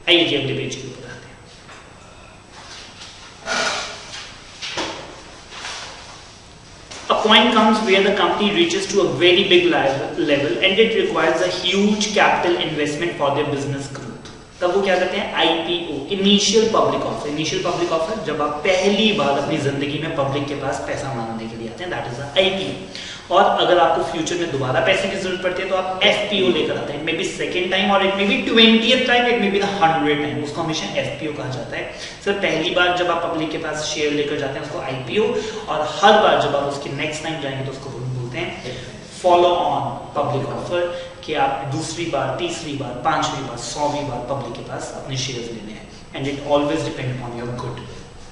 आइए जी अगले पेज के ऊपर आते हैं। A point comes where the company reaches to a very big level and it requires a huge capital investment for their business growth. तब वो क्या करते हैं, IPO, initial public offer. Initial public offer जब आप पहली बार अपनी जिंदगी में पब्लिक के पास पैसा मांगने के लिए आते हैं, दैट इज IPO। और अगर आपको फ्यूचर में दोबारा पैसे की जरूरत पड़ती है तो आप FPO लेकर आते हैं। मे बी सेकेंड टाइम और it may be 20th time, it may be the 100th time, उसको हमेशा FPO कहा जाता है। सर पहली बार जब आप पब्लिक के पास शेयर लेकर जाते हैं उसको IPO, और हर बार जब आप उसके नेक्स्ट टाइम जाएंगे तो उसको बोलते हैं फॉलो ऑन पब्लिक ऑफर, कि आप दूसरी बार, तीसरी बार, पांचवी बार, 100वीं बार पब्लिक के पास अपने शेयर्स लेने हैं। And it always depend upon your good,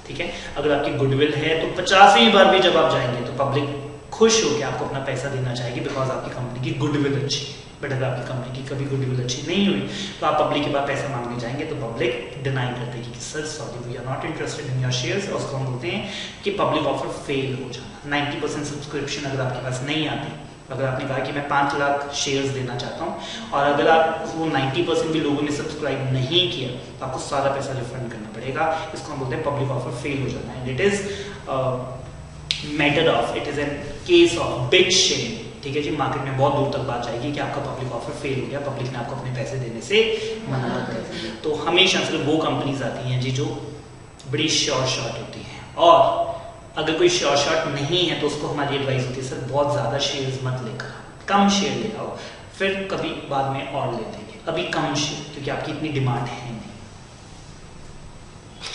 ठीक है। अगर आपकी गुडविल है तो 50वीं बार भी जब आप जाएंगे तो पब्लिक खुश हो कि आपको अपना पैसा देना चाहेगी, बिकॉज आपकी कंपनी की गुडविल अच्छी है। बट अगर आपकी कंपनी की कभी गुडविल अच्छी नहीं हुई तो आप पब्लिक के पास पैसा मांगने जाएंगे तो पब्लिक डिनाई करते हैं कि sir sorry we are not interested in your shares, और उसको हम बोलते हैं कि पब्लिक ऑफर फेल हो जाना। 90% सब्सक्रिप्शन अगर आपके पास नहीं आती, अगर आपने कहा कि मैं 5 लाख शेयर्स देना चाहता हूं और अगर आप वो 90% भी लोगों ने सब्सक्राइब नहीं किया तो आपको सारा पैसा रिफंड करना पड़ेगा। इसको हम बोलते हैं पब्लिक ऑफर फेल हो जाना। And it is matter of, it is an case of big shame, ठीक है जी। मार्केट में बहुत दूर तक बात जाएगी कि आपका पब्लिक ऑफर फेल हो गया, पब्लिक ने आपको अपने पैसे देने से मना कर दिया। तो हमेशा सिर्फ वो कंपनीज आती हैं जी जो बड़ी श्योर शॉट होती हैं, और अगर कोई श्योर शॉट नहीं है तो उसको हमारी एडवाइस होती है सर बहुत ज्यादा शेयर्स मत लेकर, कम शेयर ले आओ, फिर कभी बाद में और ले लेंगे, अभी कम शेयर क्योंकि आपकी इतनी डिमांड है नहीं।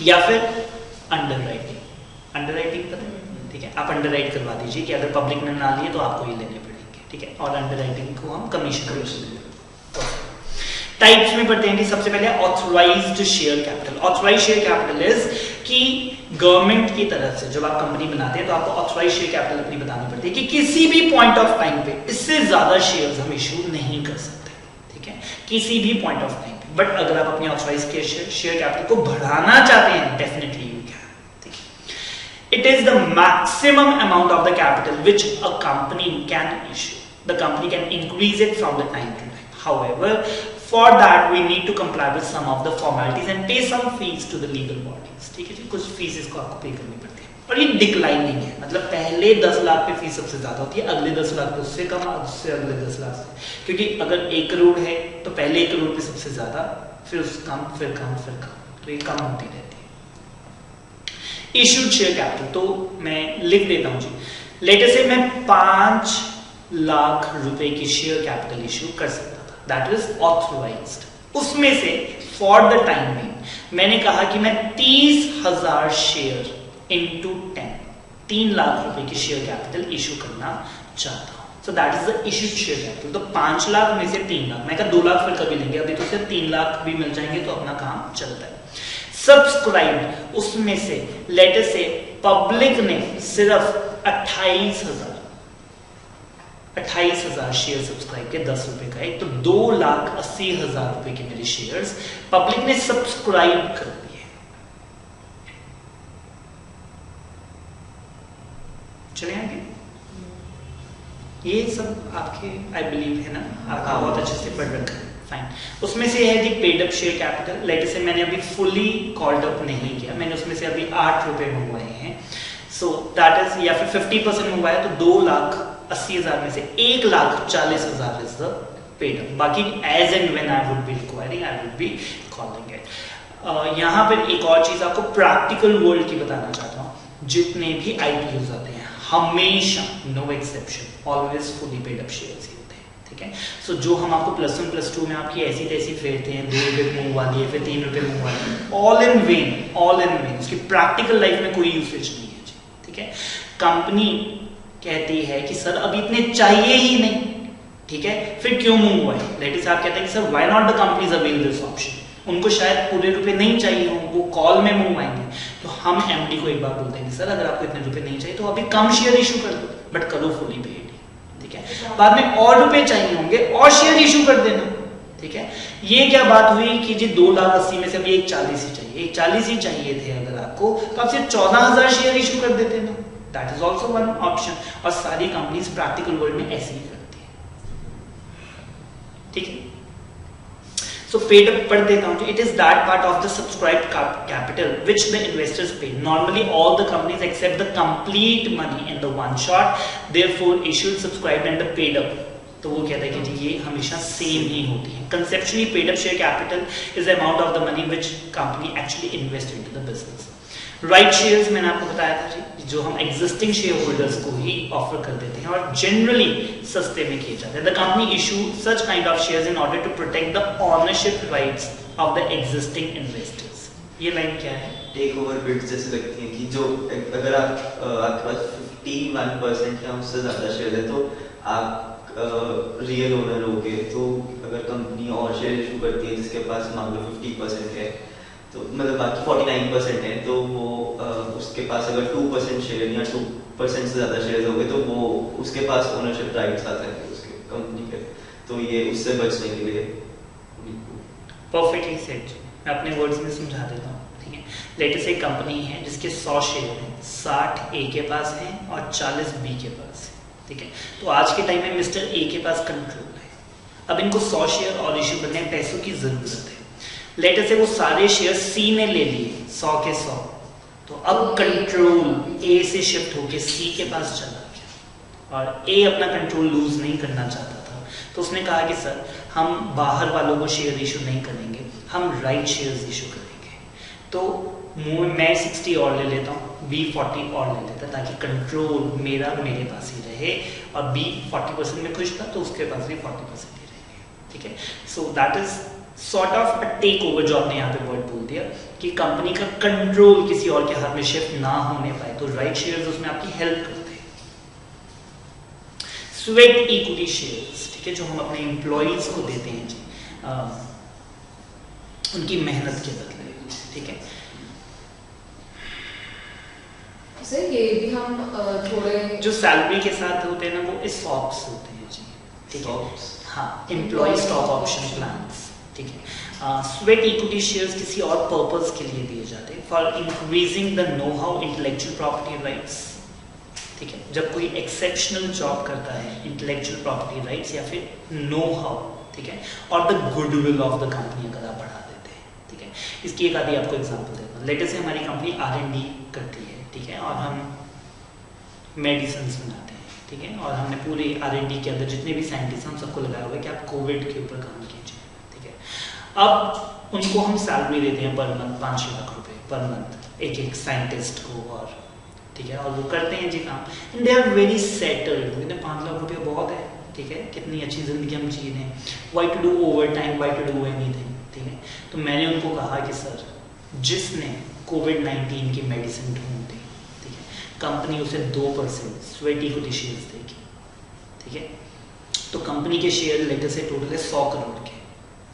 या फिर अंडरराइटिंग, अंडरराइटिंग पता है, ठीक है। आप अंडरराइट करवा दीजिए कि अगर पब्लिक ने ना लिए तो आपको ही लेने पड़ेंगे, ठीक है। और अंडरराइटिंग को हम कमीशन टाइप्स में पढ़ते हैं कि सबसे पहले authorised share capital. Authorised share capital is कि गवर्नमेंट की तरफ से जब आप कंपनी बनाते हैं तो आपको ऑथराइज्ड शेयर कैपिटल अपनी बतानी पड़ती है कि किसी भी पॉइंट ऑफ टाइम पे इससे ज्यादा शेयर्स हम इशू नहीं कर सकते, ठीक है, किसी भी पॉइंट ऑफ टाइम पे। बट अगर आप अपनी ऑथराइज्ड शेयर कैपिटल को बढ़ाना चाहते हैं डेफिनेटली यू कैन, ठीक है। It is the maximum amount of the capital which a company can issue. The company can increase it from the time to time. However for that we need to comply with some of the formalities and pay some fees to the legal bodies, ठीक है जी। कुछ fees इसको आपको पे करनी पड़ती है, और ये डिक्लाइनिंग है, मतलब पहले 10 लाख पे फीस सबसे ज्यादा होती है, अगले 10 लाख पे उससे कम, उससे अगले 10 लाख से, क्योंकि अगर 1 करोड़ है तो पहले 1 करोड़ पे सबसे ज्यादा, फिर उससे कम, फिर कम, फिर कम, तो ये कम होती रहती है। इश्यूड शेयर कैपिटल तो मैं लिख देता हूं जी। लेटर से मैं 5 लाख रुपए की शेयर कैपिटल इश्यू कर सकता, that is authorized। उसमें से फॉर द टाइम बीइंग मैंने कहा कि मैं 30,000 शेयर इंटू 3 लाख रुपए की शेयर कैपिटल इशू करना चाहता हूं। सो that is the issued share capital. तो 5 लाख में से 3 लाख, मैं कहा 2 लाख फिर कभी लेंगे, अभी तो सिर्फ 3 लाख भी मिल जाएंगे तो अपना काम चलता है। सब्सक्राइब, उसमें से लेटर से पब्लिक ने सिर्फ 28,000 शेयर सब्सक्राइब के 10 रुपए का एक, तो 2,80,000 रुपए के मेरे शेयर्स पब्लिक ने सब्सक्राइब कर दिए। चले आगे, ये सब आपके आई बिलीव है ना, आपका बहुत अच्छे से पढ़ रखा है, फाइन। उसमें से है जी paid up share capital. Later से मैंने अभी फुली कॉल्ड अप नहीं किया, मैंने उसमें से अभी 8 रुपए मंगवाए हैं। सो दैट इज, या फिर 50% मंगवाया तो 2,80,000 में से 1,40,000 इज द पेड अप। बाकी as and when I would be requiring I would be calling it. यहाँ पर एक और चीज आपको प्रैक्टिकल वर्ल्ड की बताना चाहता हूँ। जितने भी IPOs आते हैं हमेशा, no exception, always fully paid up shares ही होते हैं, ठीक है। सो जो हम आपको +1 +2 में आपकी ऐसी तैसी फेरते हैं, 2 रुपए मंगवा दिए, फिर 3 रुपए मंगवा दिए, all in when, all in when. उसकी प्रैक्टिकल लाइफ में कोई यूसेज नहीं है जी, ठीक है। कंपनी कहती है कि सर अभी इतने चाहिए ही नहीं, ठीक है, फिर क्यों मंगवाए। लेटर से आप कहते हैं कि sir why not the companies avail this option. उनको शायद पूरे रुपए नहीं चाहिए हो, वो कॉल में मंगवाएंगे, तो हम MD को एक बार बोलते हैं कि सर अगर आपको इतने रुपए नहीं चाहिए तो अभी कम शेयर इशू कर दो, बट करो फुली पेड, ठीक है। बाद में और रुपए चाहिए होंगे और शेयर इशू कर देना, ठीक है। ये क्या बात हुई कि जी 2,80,000 में से अभी 1,40,000 ही चाहिए, 1,40,000 ही चाहिए थे अगर आपको, तो आप सिर्फ 14,000 शेयर इशू कर देते ना। That is also one option, और सारी कंपनीज प्रैक्टिकल वर्ल्ड में ऐसे ही करती है, ठीक है। So paid up पढ़ देता हूँ. It is that part of the subscribed capital which the investors pay. Normally all the companies accept the complete money in the one shot. Therefore issued, subscribed and the paid up. तो वो कहता है कि जी ये हमेशा same ही होती है. Conceptually paid up share capital is the amount of the money which company actually invest into the business. Right shares मैंने आपको बताया था जी, जो हम एग्जिस्टिंग शेयर होल्डर्स को ही ऑफर कर देते हैं और जनरली सस्ते में किए जाते हैं. The company issue such kind of shares in order to protect the ownership rights of the existing investors. ये लाइन क्या है? टेक ओवर बिड्स जैसे लगती है कि जो अगर आपके पास 51% या उससे ज्यादा शेयर है तो आप रियल ओनर हो गए. तो अगर कंपनी और शेयर इशू करती है जिसके पास मान लो 50% है तो मतलब बाकी 49% है तो वो उसके पास अगर 2% शेयर या 2% से ज़्यादा शेयर हो गए तो वो उसके पास ओनरशिप राइट्स आता है उसके कंपनी के. तो ये उससे बचने के लिए परफेक्टली सेट. मैं अपने वर्ड्स में समझा देता हूँ. ठीक है, लेटेस्ट एक कंपनी है जिसके 100 शेयर हैं, 60 ए के पास हैं और 40 बी के पास है. ठीक है, तो आज के टाइम में मिस्टर ए के पास कंट्रोल है. अब इनको 100 शेयर और इश्यू करने में पैसों की जरूरत है. लेटर से वो सारे शेयर सी ने ले लिए 100 के 100. तो अब कंट्रोल ए से शिफ्ट होके सी के पास चला गया और ए अपना कंट्रोल लूज नहीं करना चाहता था. तो उसने कहा कि सर हम बाहर वालों को शेयर इशू नहीं करेंगे, हम राइट शेयर्स इशू करेंगे. तो मैं 60 और ले लेता हूँ, बी 40 और ले लेता ताकि कंट्रोल मेरे पास ही रहे और बी 40% में खुश था तो उसके पास भी 40% ही रहेंगे. ठीक है, so that is sort of a take over जो आपने यहाँ पे वर्ड बोल दिया कि कंपनी का कंट्रोल किसी और के हाथ में शिफ्ट ना होने पाए. तो राइट शेयर्स उसमें आपकी हेल्प करते हैं. स्वेट इक्विटी शेयर्स, ठीक है, जो हम अपने एम्प्लॉइज को देते हैं जी, उनकी मेहनत के बदले. ठीक है सर, ये भी हम थोड़े जो सैलरी के साथ होते हैं ना वो स्टॉक्स होते हैं जी. ठीक है, हाँ, एम्प्लॉय स्टॉक ऑप्शन प्लान्स. ठीक है, स्वेट इक्विटी शेयर्स किसी और पर्पस के लिए दिए जाते हैं for increasing the know how intellectual property rights. ठीक है, जब कोई एक्सेप्शनल जॉब करता है इंटेलेक्चुअल प्रॉपर्टी राइट्स या फिर नो हाउ, ठीक है, और the goodwill of the company अगर आप बढ़ा देते हैं. ठीक है, इसकी एक आधी आपको एग्जांपल देता हूँ. लेटेस्ट से हमारी कंपनी R&D करती है. ठीक है, और हम मेडिसिन बनाते हैं. ठीक है, और हमने पूरे R&D के अंदर जितने भी साइंटिस्ट हम सबको लगाया हुआ है कि आप कोविड के ऊपर काम कीजिए. ठीक है, अब उनको हम सैलरी देते हैं पर मंथ 5 लाख रुपए पर मंथ एक साइंटिस्ट को. और ठीक है, और वो करते हैं जी काम. And they are very settled. 5 lakh रुपये बहुत है. ठीक है, कितनी अच्छी जिंदगी हम जी रहे हैं. Why to do over time, why to do anything. ठीक है, तो मैंने उनको कहा कि सर जिसने कोविड-19 की मेडिसिन ढूंढ दी, ठीक है, कंपनी उसे 2% स्वेट इक्विटी शेयर्स देगी. ठीक है, तो कंपनी के शेयर लेटर से टोटल है 100 करोड़ के.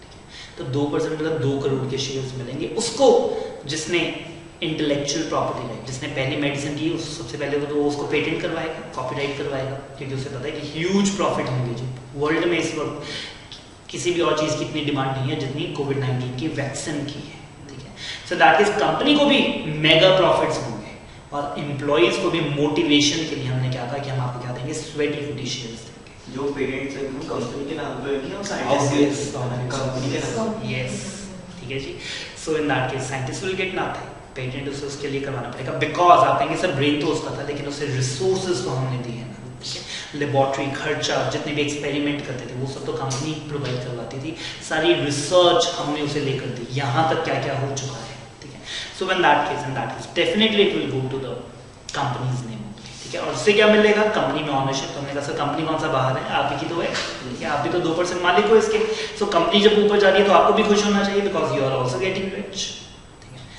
ठीक है, तो 2% मतलब 2 करोड़ के शेयर्स मिलेंगे उसको जिसने इंटेलेक्चुअल प्रॉपर्टी राइट, जिसने पहली मेडिसिन दी सबसे पहले तो उसको पेटेंट करवाएगा, कॉपीराइट करवाएगा, क्योंकि उसे पता है कि ह्यूज प्रॉफिट होंगे जी. वर्ल्ड में इस वक्त किसी भी और चीज़ की इतनी डिमांड नहीं है जितनी कोविड-19 की वैक्सीन की है. ठीक है, सो दैट इज कंपनी को भी मेगा प्रॉफिट्स होंगे और एम्प्लॉयज को भी मोटिवेशन के लिए हमने क्या कहा कि हम आपको क्या देंगे, स्वेट इक्विटी शेयर्स देंगे. जो पेटेंट्स हैं कंपनी के नाम पे नहीं, साइंटिस्ट कंपनी के नाम. यस, ठीक है जी. So in that case scientist will get nothing. Patent उसे उसके लिए करवाना पड़ेगा बिकॉज आप कहेंगे सर ब्रेन तो उसका था लेकिन उसे रिसोर्सेज तो हमने दिए ना. ठीक है, लेबोरेटरी खर्चा, जितने भी एक्सपेरिमेंट करते थे वो सब तो कंपनी प्रोवाइड करवाती थी. सारी रिसर्च हमने उसे लेकर दी. यहाँ तक क्या क्या हो चुका है. ठीक है, so in that case definitely it will go to the company's name. ठीक है, और उससे क्या मिलेगा, कंपनी में ऑनरशिप. तो हमने कहा सर कंपनी कौन सा बाहर है, आप ही की तो है. ठीक है, आप भी तो 2% मालिक हो इसके. सो कंपनी जब ऊपर जा रही है तो आपको भी खुश होना चाहिए because you are also getting rich.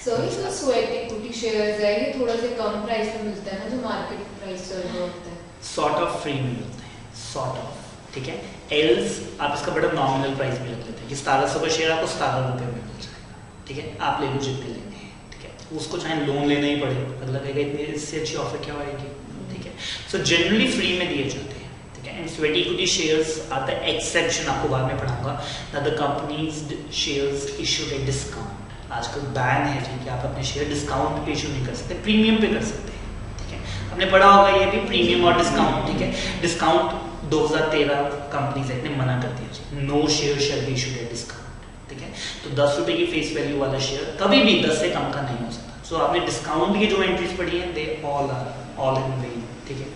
Sir इसका स्वेट इक्विटी शेयर्स है, ये थोड़ा से कम प्राइस में मिलता है ना जो मार्केट प्राइस चल रहा होता है. सॉर्ट ऑफ फ्री में मिलते हैं, सॉर्ट ऑफ. ठीक है, एल्स आप इसका बड़ा नॉमिनल प्राइस भी रख लेते हैं कि 1700 का शेयर आपको 17 रुपये में मिल जाएगा. ठीक है, आप ले लो जितने लेने हैं. ठीक है, उसको चाहे लोन लेना ही पड़े, अगला कहेगा इतनी इससे अच्छी ऑफर क्या आएगी. ठीक है, सो जनरली फ्री में दिए जाते हैं. ठीक है, and sweat equity shares are the exception. आपको बाद में पढ़ाऊंगा that the companies shares issued at discount. आजकल बैन है जी कि आप अपने शेयर डिस्काउंट पे इशू नहीं कर सकते, प्रीमियम पे कर सकते हैं. ठीक है, हमने पढ़ा होगा ये भी प्रीमियम और डिस्काउंट. ठीक है, डिस्काउंट 2013 कंपनीज एक्ट ने मना कर दिया जी, no share shall be issued at discount. ठीक ठीक है। तो 10 रुपए की फेस वैल्यू वाला शेयर कभी भी 10 से कम का नहीं हो सकता। सो आपने डिस्काउंट की जो एंट्रीज पढ़ी है, दे ऑल इन वेन, ठीक है,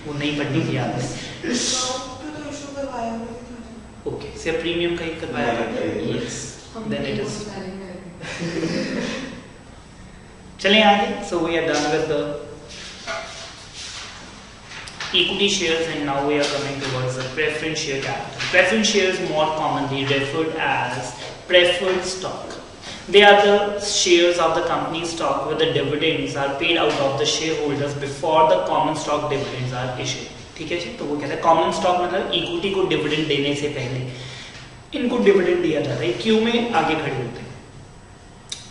वो नहीं पढ़नी थी आपने। ओके, सिर्फ प्रीमियम का ही करवाया है, यस, देन इट इज। चलें आगे। So we are done with the equity shares, and now we are coming towards the preference share capital. Preference shares, more commonly referred as preferred stock. They are the shares of the company's stock where the dividends are paid out of the shareholders before the common stock dividends are issued. ठीक है जी। तो वो कहते हैं common stock मतलब equity को dividend देने से पहले इनको डिविडेंड दिया जाता है। क्यू में आगे खड़े होते हैं।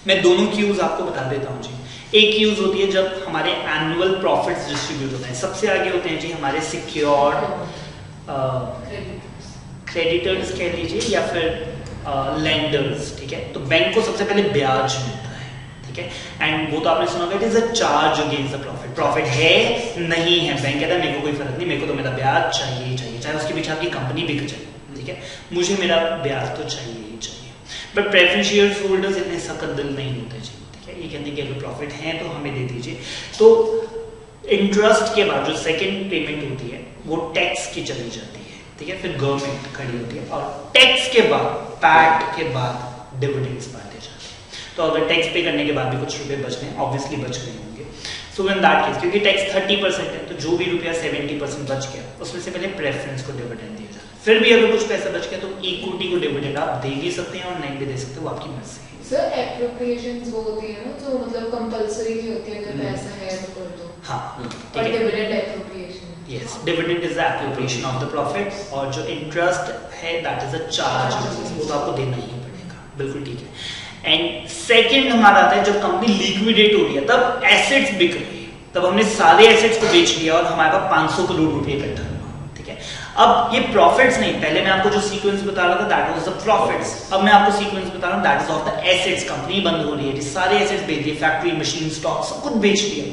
मैं दोनों क्यूज आपको बता देता हूँ जी। एक यूज होती है जब हमारे एनुअल प्रॉफिट्स डिस्ट्रीब्यूट होते हैं, सबसे आगे होते हैं जी हमारे सिक्योर्ड क्रेडिटर्स कह लीजिए या फिर लेंडर्स, ठीक है। तो बैंक को सबसे पहले ब्याज मिलता है, ठीक है, एंड वो तो आपने सुना होगा, it is a charge against the profit. Profit है नहीं है, बैंक कहता है मेरे को कोई फर्क नहीं, मेरे को तो मेरा ब्याज चाहिए ही चाहिए, चाहे उसके पीछे आपकी कंपनी बिक जाए, ठीक है, मुझे मेरा ब्याज तो चाहिए ही चाहिए। बट प्रेफरेंस शेयर होल्डर्स इतने सख्त दिल नहीं होते जी, ये कहते हैं कि अगर प्रॉफिट है तो हमें दे दीजिए। तो इंटरेस्ट के बाद जो सेकंड पेमेंट होती है वो टैक्स की चली जाती है, ठीक है, फिर गवर्नमेंट खड़ी होती है और टैक्स के बाद, पैट के बाद डिविडेंड्स बांटे जाते हैं। तो अगर टैक्स पे करने के बाद भी कुछ रुपए बच गए, ऑब्वियसली बच गए होंगे, सो इन दैट केस क्योंकि टैक्स 30% है तो जो भी रुपया 70% बच गया उसमें से पहले प्रेफरेंस को डिविडेंड दिया जाता है। फिर भी अगर कुछ पैसा बच गया तो इक्विटी को डिविडेंड आप दे भी सकते हैं और नहीं भी दे सकते, वो आपकी मर्जी है। सर एप्रोप्रिएशंस वो होती है ना जो मतलब कंपल्सरी नहीं होती है, अगर पैसा है तो कर दो। हाँ, ठीक है, dividend appropriation. Yes, dividend is the appropriation of the profit, और जो इंटरेस्ट है दैट इज अ चार्ज, वो तो आपको देना ही पड़ेगा, बिल्कुल ठीक है। एंड सेकंड हमारा आता है जब कंपनी लिक्विडेट हो रही है, तब एसेट्स बिक रही है, तब हमने सारे एसेट्स को बेच लिया और हमारे पास 500 करोड़ रुपए इकट्ठा हुआ, ठीक है। अब ये प्रॉफिट्स नहीं, पहले मैं आपको जो सीक्वेंस बता रहा था दैट वाज द प्रॉफिट्स, अब मैं आपको सीक्वेंस बता रहा हूं that is of the assets. Company बंद हो रही है, सारे एसेट्स बेच दिए, फैक्ट्री, मशीन, स्टॉक सब कुछ बेच दिया,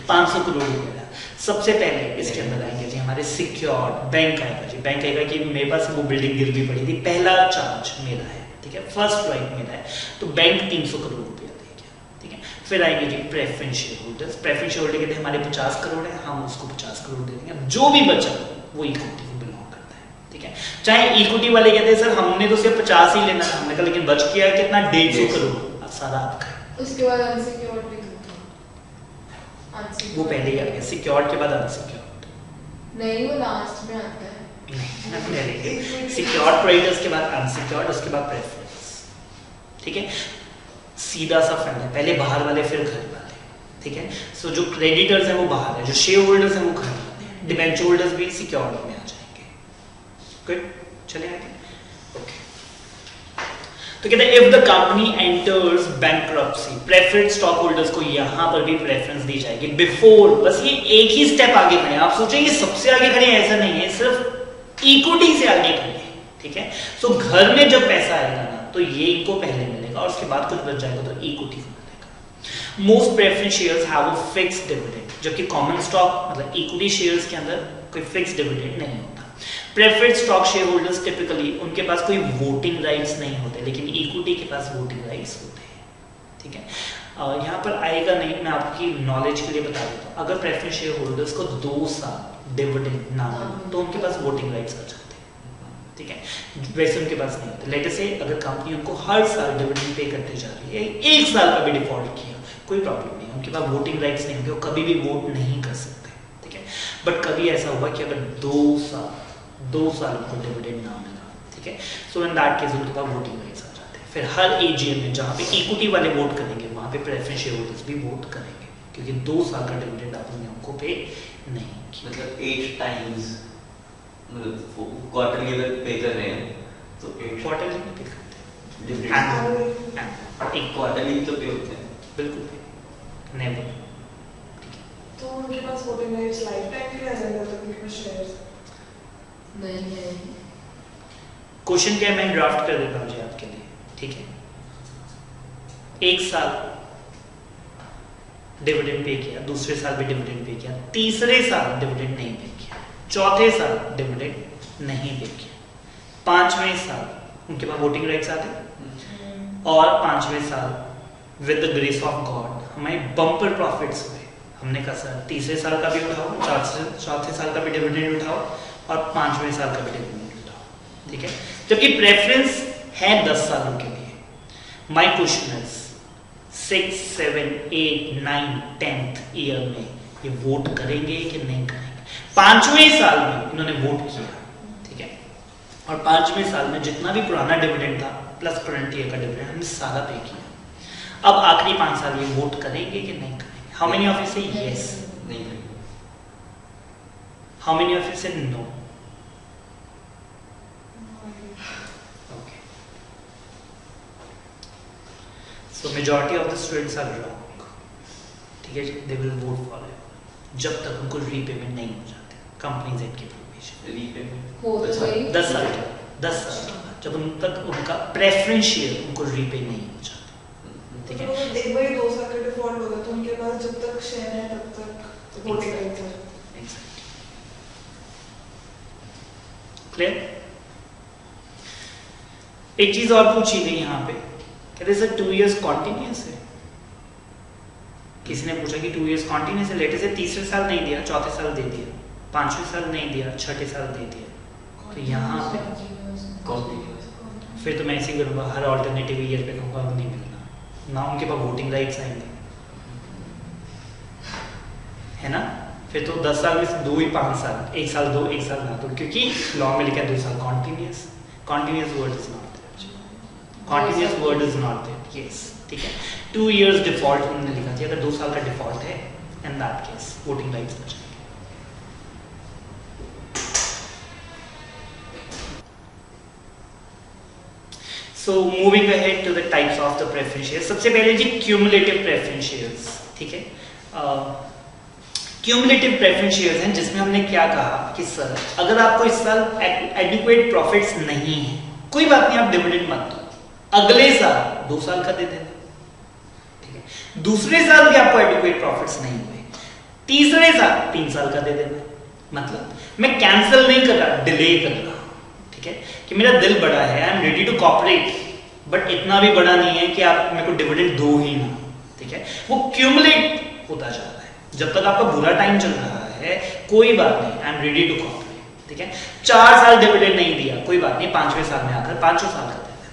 500 करोड़ रुपए। सबसे पहले इसके अंदर आएंगे जी हमारे सिक्योर्ड, बैंक आएगा जी, बैंक आएगा कि मेरे पास वो बिल्डिंग गिरवी पड़ी थी, पहला चार्ज मेरा है, ठीक है, फर्स्ट राइट मेरा है, तो बैंक 300 करोड़ रुपया देगा, ठीक है। फिर आएंगे जी preference shareholders, preference shareholder कहते हैं हमारे 50 करोड़ है, हम उसको 50 करोड़ दे देंगे, अब जो भी बचा वो इक्विटी को बिलोंग करता है, ठीक है। चाहे इक्विटी वाले कहते हैं सर हमने तो सिर्फ 50 ही लेना था, हमने कहा लेकिन बच गया कितना, 150 करोड़, सारा आपका। उसके बाद अनसिक्योर्ड भी वो पहले ही आ गया, सिक्योर्ड के बाद अनसिक्योर्ड नहीं, वो लास्ट में आता है। सिक्योर्ड क्रेडिटर्स के बाद अनसिक्योर्ड, उसके बाद प्रेफरेंस, ठीक है, सीधा सा फंड है, पहले बाहर वाले फिर घर वाले, ठीक है। सो जो क्रेडिटर्स हैं वो बाहर है, जो शेयर होल्डर्स हैं वो घर वाले हैं, डिबेंचर होल्डर्स भी सिक्योर्ड में आ जाएंगे। गुड, चले आगे। ओके, तो कहते हैं if the company enters bankruptcy, preference stock holders को यहां पर भी प्रेफरेंस दी जाएगी बिफोर, बस ये एक ही स्टेप आगे खड़े हैं, आप सोचेंगे सबसे आगे खड़े हैं, ऐसा नहीं है, सिर्फ इक्विटी से आगे खड़े हैं, ठीक है। सो घर में जब पैसा आएगा ना तो ये इनको पहले मिलेगा और उसके बाद कुछ बच जाएगा तो इक्विटी को मिलेगा। Most preference shares have a fixed dividend, जबकि कॉमन स्टॉक मतलब इक्विटी शेयर्स के अंदर कोई फिक्स्ड डिविडेंड नहीं होता। Preferred stock share holders typically उनके पास कोई वोटिंग राइट्स नहीं होते, लेकिन इक्विटी के पास वोटिंग राइट्स होते हैं, ठीक है। यहाँ पर आएगा नहीं, मैं आपकी नॉलेज के लिए बता देता हूँ, अगर प्रेफरेंस शेयर होल्डर्स को 2 साल डिविडेंड ना मिले तो उनके पास वोटिंग राइट्स आ जाते हैं, ठीक है, वैसे उनके पास नहीं होते। लेट से अगर कंपनी उनको हर साल डिविडेंड पे करते जा रही है, 1 साल का भी डिफॉल्ट किया, कोई प्रॉब्लम नहीं, उनके पास वोटिंग राइट्स नहीं होंगे, वो कभी भी वोट नहीं कर सकते, ठीक है। बट कभी ऐसा हुआ कि अगर 2 साल उनको डिविडेंड ना मिला, ठीक है, सो इन दैट केस उनके पास वोटिंग राइट्स आ जाते हैं। फिर हर एजीएम में जहाँ पे इक्विटी वाले वोट करेंगे वहाँ पे प्रेफरेंस शेयर होल्डर्स भी वोट करेंगे, क्योंकि 2 साल का डिविडेंड आपने उनको पे नहीं किया। मतलब 8 टाइम्स, मतलब क्वार्टरली अगर पे कर रहे हैं तो 8 क्वार्टरली पे करते हैं, डिविडेंड एक क्वार्टरली तो पे होते हैं, बिल्कुल नेवर, तो उनके पास वोटिंग राइट्स लाइफ टाइम के लिए आ जाएगा, तो उनके पास शेयर्स नहीं है। क्वेश्चन क्या मैं ड्राफ्ट कर देता हूँ जी आपके लिए, ठीक है। 1 साल डिविडेंड पे किया, दूसरे साल भी डिविडेंड पे किया, तीसरे साल डिविडेंड नहीं पे किया, चौथे साल डिविडेंड नहीं पे किया, 5वें साल उनके पास वोटिंग राइट्स आते हैं, और 5वें साल with the grace of God हमारे बम्पर प्रॉफिट्स हुए। हमने कहा सर तीसरे साल का भी उठाओ, चौथे साल का भी डिविडेंड उठाओ और 5वें साल का भी डिविडेंड उठाओ, ठीक है। जबकि प्रेफरेंस है 10 सालों के लिए। My question is 6, 7, 8, 9, 10th year में ये वोट करेंगे कि नहीं करेंगे? 5वें साल में इन्होंने वोट किया, ठीक है, और 5वें साल में जितना भी पुराना डिविडेंड था प्लस करंट ईयर का डिविडेंड हमने सारा पे किया। अब आखिरी 5 साल ये वोट करेंगे कि नहीं करेंगे? हाउ मेनी ऑफ यू से यस? नहीं। हाउ मेनी ऑफ यू से no? So majority of the students are wrong, ठीक है, they will vote for it जब तक उनको रीपेमेंट नहीं हो जाते कंपनीज एक्ट के प्रोविजन। रीपेमेंट हो तो गई 10 साल के बाद, 10 साल के बाद जब उन तक उनका प्रेफरेंस शेयर उनको रीपे नहीं हो जाता, ठीक है। तो एक बार 2 साल का डिफॉल्ट होगा तो उनके पास जब तक शेयर है तब तक वोटिंग राइट है। क्लियर? एक चीज और पूछी गई यहाँ पे, कहते सर 2 years कॉन्टिन्यूस है। किसी ने पूछा कि 2 years कॉन्टिन्यूस है, लेटे से तीसरे साल नहीं दिया, चौथे साल दे दिया, 5वें साल नहीं दिया, छठे साल दे दिया, तो यहाँ पे फिर तो मैं ऐसे ही करूँगा, हर ऑल्टरनेटिव ईयर पे कहूँगा नहीं मिलना ना, उनके पास वोटिंग राइट्स आएंगे, है ना। फिर तो 10 साल में से 2 ही 5 साल, 1 साल 2 1 साल ना, तो क्योंकि लॉ में लिखा है 2 साल continuous. Continuous word is not there, continuous word is not there, yes, ठीक है। 2 years डिफॉल्ट उन्होंने लिखा था, अगर 2 साल का डिफॉल्ट है इन दैट केस वोटिंग राइट्स बच जाएंगे। So moving ahead to the types of the preference shares, सबसे पहले जी cumulative preference shares, ठीक है। cumulative preference shares हैं जिसमें हमने क्या कहा कि सर अगर आपको इस साल adequate profits नहीं है, कोई बात नहीं, आप डिविडेंड मत दो, अगले साल 2 साल का दे देना, ठीक है। दूसरे साल भी आपको adequate profits नहीं हुए, तीसरे साल 3 साल का दे देना। मतलब मैं कैंसिल नहीं कर रहा, डिले कर रहा, ठीक है, कि मेरा दिल बड़ा है, I am ready to cooperate, but इतना भी बड़ा नहीं है कि आप मेरे को डिविडेंड दो ही ना, ठीक है। वो क्यूमुलेट होता जा रहा है, जब तक आपका बुरा टाइम चल रहा है कोई बात नहीं, I am ready to cooperate, ठीक है। 4 साल डिविडेंड नहीं दिया, कोई बात नहीं, 5वें साल में आकर 5 साल का दे देना,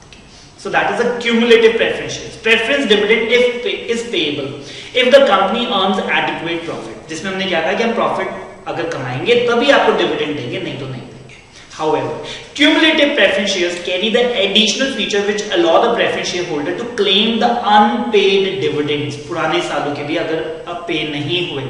ठीक है। So that is a cumulative preference shares. Preference dividend is payable if the company earns adequate profit, जिसमें हमने क्या कहा कि हम प्रॉफिट अगर कमाएंगे तभी आपको डिविडेंड देंगे, नहीं तो नहीं। However, cumulative preference shares carry the additional feature which allow the preference shareholder to claim the unpaid dividends. पुराने सालों के भी अगर अब पे नहीं हुए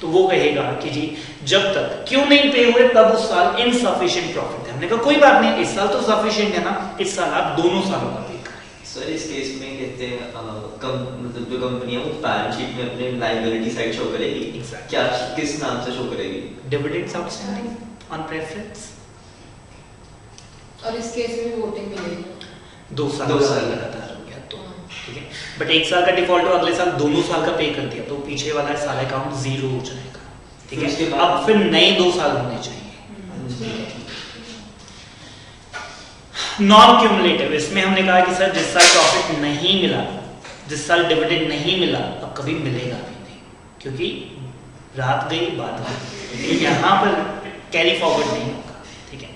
तो वो कहेगा कि जी जब तक क्यों नहीं पे हुए तब उस साल insufficient profit है। हमने कहा कोई बात नहीं, इस साल तो sufficient है ना, इस साल आप दोनों सालों का पे करेंगे। सर इस केस में कहते हैं मतलब जो कंपनी है वो बैलेंस शीट में अपने लायबिलिटी साइड शो करेगी, क्या किस नाम से शो करेगी? Dividends outstanding on preference। और इस केस में वोटिंग मिलेगी 2 साल लगातार हो गया तो, ठीक है। बट 1 साल का डिफॉल्ट हो, अगले साल दोनों साल का पे कर दिया तो पीछे वाला सारा अकाउंट 0 हो जाएगा, ठीक है। अब फिर नए 2 साल होने चाहिए। नॉन क्यूमुलेटिव, इसमें हमने कहा कि सर जिस साल प्रॉफिट नहीं मिला, जिस साल डिविडेंड नहीं मिला, अब कभी मिलेगा भी नहीं, क्योंकि रात गई बात गई, यहाँ पर कैरी फॉरवर्ड नहीं होगा, ठीक है।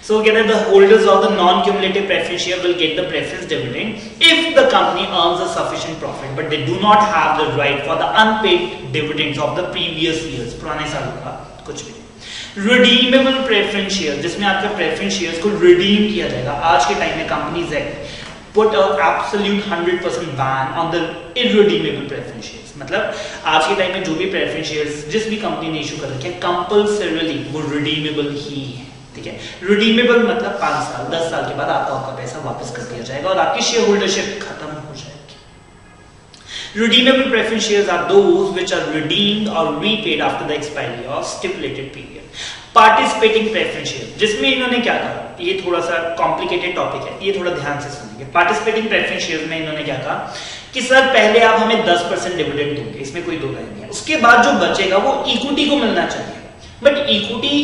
So again, the holders of the non-cumulative preference share will get the preference dividend if the company earns a sufficient profit, but they do not have the right for the unpaid dividends of the previous years, पुराने सालों का कुछ भी। Redeemable preference share, जिसमें आपके preference shares को redeem किया जाएगा। आज के टाइम में Companies Act put a absolute 100% ban on the irredeemable preference shares। मतलब आज के टाइम में जो भी preference shares जिस भी कंपनी ने इशू कर रखे हैं compulsorily वो redeemable ही है, ठीक है। रिडीमेबल मतलब 5 साल 10 साल के बाद आपका पैसा वापस कर दिया जाएगा और आपकी शेयर होल्डरशिप खत्म हो जाएगी। Redeemable preference shares are those which are redeemed और repaid after the expiry of stipulated period. Participating preference share, जिसमें इन्होंने क्या कहा, ये थोड़ा सा कॉम्प्लिकेटेड टॉपिक है, ये थोड़ा ध्यान से सुनिए। पार्टिसिपेटिंग प्रेफरेंस शेयर्स में इन्होंने क्या कहा कि सर पहले आप हमें 10% डिविडेंड दोगे, इसमें कोई दो राय नहीं है, उसके बाद जो बचेगा वो इक्विटी को मिलना चाहिए, बट इक्विटी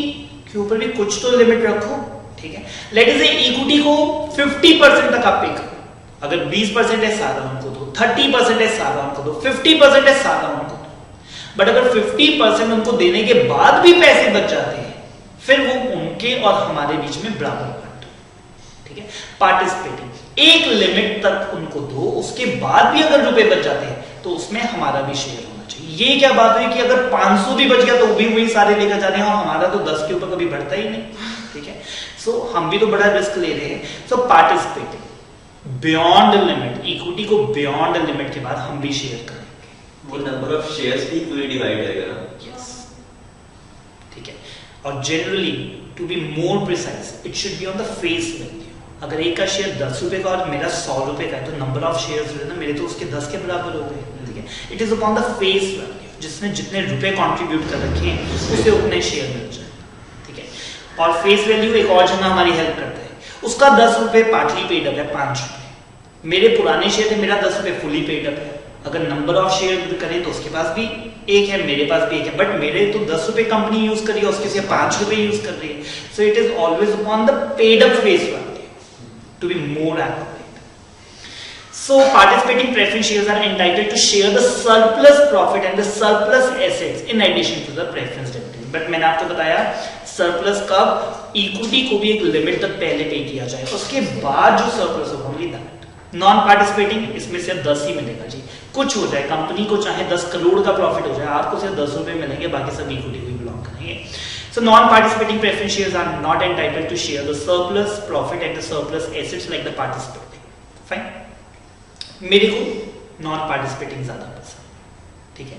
के ऊपर भी कुछ तो लिमिट रखो, ठीक है। लेट अस से इक्विटी को 50% तक आप पे करो, अगर 20% है सारा उनको दो, 30% है सारा उनको दो, 50% है सारा उनको दो। बट अगर 50% उनको देने के बाद भी पैसे बच जाते हैं, फिर वो उनके और हमारे बीच में बराबर बांटो, ठीक है। पार्टिसिपेटिंग, एक लिमिट तक उनको दो, उसके बाद भी अगर रुपए बच जाते हैं तो उसमें हमारा भी शेयर होना चाहिए। ये क्या बात हुई कि अगर 500 भी बच गया तो भी वही सारे लेकर जा रहे हैं और हमारा तो 10 के ऊपर कभी बढ़ता ही नहीं, ठीक है। सो हम भी तो बड़ा रिस्क ले रहे हैं। So participating beyond limit, equity को बियॉन्ड लिमिट के बाद हम भी शेयर करेंगे। वो नंबर ऑफ शेयर्स भी इक्वली डिवाइड करेगा ना? यस, ठीक है। और generally to be more precise it should be on the face value. अगर एक का शेयर 10 रुपए का और मेरा 100 रुपए का है तो नंबर ऑफ शेयर्स जो है ना मेरे तो उसके 10 के बराबर हो गए, ठीक है। It is upon the face value, जिसने जितने रुपए कंट्रीब्यूट कर रखे हैं उसे उतने शेयर मिल जाए, ठीक है। और फेस वैल्यू एक और जगह हमारी हेल्प करता है, उसका 10 रुपए पार्टली पेड अप है, 5 रुपए मेरे पुराने शेयर थे, मेरा 10 रुपए फुली पेड अप है। अगर नंबर ऑफ शेयर करें तो उसके पास भी एक है, मेरे पास भी एक है, बट मेरे तो 10 रुपए कंपनी यूज कर रही है, उसके से 5 रुपए यूज कर रही है। So it is always upon the paid up face value to be more accurate. So participating preference shares are entitled to share the surplus profit and the surplus assets in addition to the preference dividend. But मैंने आपको बताया surplus कब, equity को भी एक limit तक पहले पे किया जाए, उसके बाद जो सरप्लस होगा ओनली दैट। नॉन पार्टिसिपेटिंग इसमें सिर्फ 10 ही मिलेगा जी, कुछ हो जाए, कंपनी को चाहे 10 करोड़ का प्रॉफिट हो जाए, आपको सिर्फ 10 रुपए मिलेंगे, बाकी सब इक्विटी को ही बिलोंग करेंगे। So non-participating preference shares are not entitled to share the surplus profit and the surplus assets like the participating. Fine? मेरे को non-participating ज्यादा पसंद, ठीक है।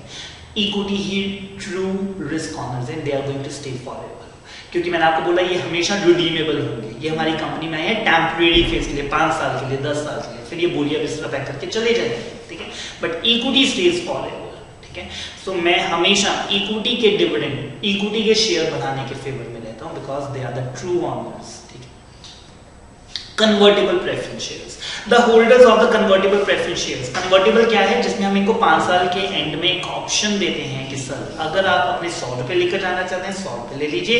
इक्विटी ही true risk owners and they are going to stay forever, क्योंकि मैंने आपको बोला ये हमेशा रिडीमेबल होंगे। ये हमारी कंपनी में है टेम्परेरी फेज के लिए, 5 साल के लिए, 10 साल के लिए, फिर ये बोलिया बिस्तर पैक करके चले जाएंगे, ठीक है। बट इक्विटी स्टेज फॉरएवर, ठीक है। सो मैं हमेशा इक्विटी के डिविडेंड, इक्विटी के शेयर बढ़ाने के फेवर में रहता हूं, because they are the true owners, ठीक है। Convertible preference shares, the holders of the convertible preference shares. Convertible क्या है, जिसमें हम इनको 5 साल के एंड में एक ऑप्शन देते हैं कि सर अगर आप अपने 100 रुपए लेकर जाना चाहते हैं 100 रुपए ले लीजिए,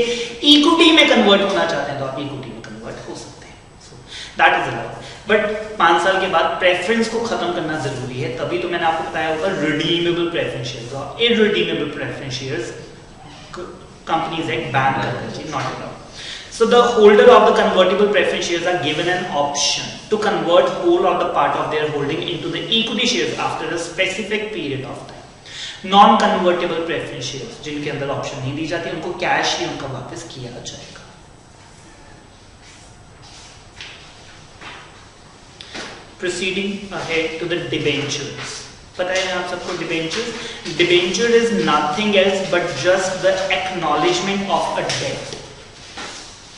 इक्विटी में कन्वर्ट होना चाहते हैं तो आप इक्विटी में कन्वर्ट हो सकते हैं। सो दैट इज अलाउड। बट 5 साल के बाद प्रेफरेंस को खत्म करना जरूरी है, तभी तो मैंने आपको बताया होगा रिडीमेबल प्रेफरेंस शेयर्स और irredeemable preference shares companies act ban कर रही है, not allowed. So the holder of the convertible preference shares are given an option to convert whole or the part of their holding into the equity shares after a specific period of time. Non-convertible preference shares जिनके अंदर option नहीं दी जाती, उनको cash ही उनका वापस किया जाएगा। Proceeding ahead to the debentures. पता है आप सबको debentures? Debenture is nothing else but just the acknowledgement of a debt.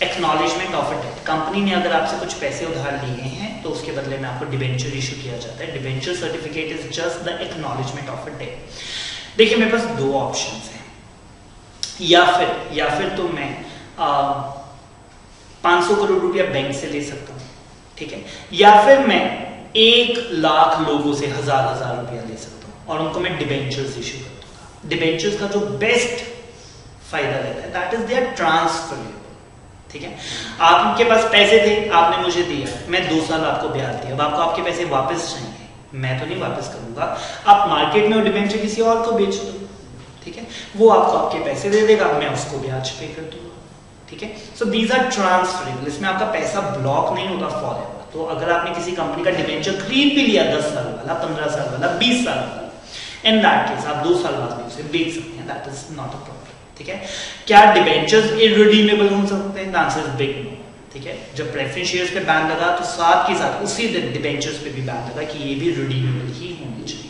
Acknowledgement of a debt. Company ने अगर आपसे कुछ पैसे उधार लिए हैं तो उसके बदले में आपको डिबेंचर इशू किया जाता है। Debenture certificate is just the acknowledgement of a debt. देखिए मेरे पास 2 ऑप्शंस हैं, या फिर तो मैं 500 करोड़ रुपया बैंक से ले सकता हूँ, ठीक है, या फिर मैं 1 लाख लोगों से हजार रुपया ले सकता हूँ और उनको मैं डिबेंचर्स इशू कर दूंगा। डिबेंचर्स का जो बेस्ट फायदा रहता है दैट इज देयर ट्रांसफरेबल, ठीक है। आपके पास पैसे थे, आपने मुझे दिया, मैं 2 साल आपको ब्याज दिया, अब आपको आपके पैसे वापस चाहिए, मैं तो नहीं वापस करूंगा, आप मार्केट में डिबेंचर किसी और को बेच दो, ठीक है, वो आपको आपके पैसे दे देगा, मैं उसको ब्याज पे कर दूंगा, ठीक है। सो दीज आर ट्रांसफरेबल, इसमें आपका पैसा ब्लॉक नहीं होता फॉरएवर। तो अगर आपने किसी कंपनी का डिबेंचर खरीद भी लिया 10 साल वाला, 15 साल वाला, 20 साल वाला, इन दैट केस आप 2 साल बाद भी उसे बेच सकते हैं, that is not a problem, ठीक है। क्या डिबेंचर्स इररिडीमेबल हो सकते हैं? The answer is big no, ठीक है। जब प्रेफरेंस शेयर्स पे बैन लगा तो साथ के साथ उसी दिन डिबेंचर्स पे भी बैन लगा कि ये भी रिडीमेबल ही होनी चाहिए।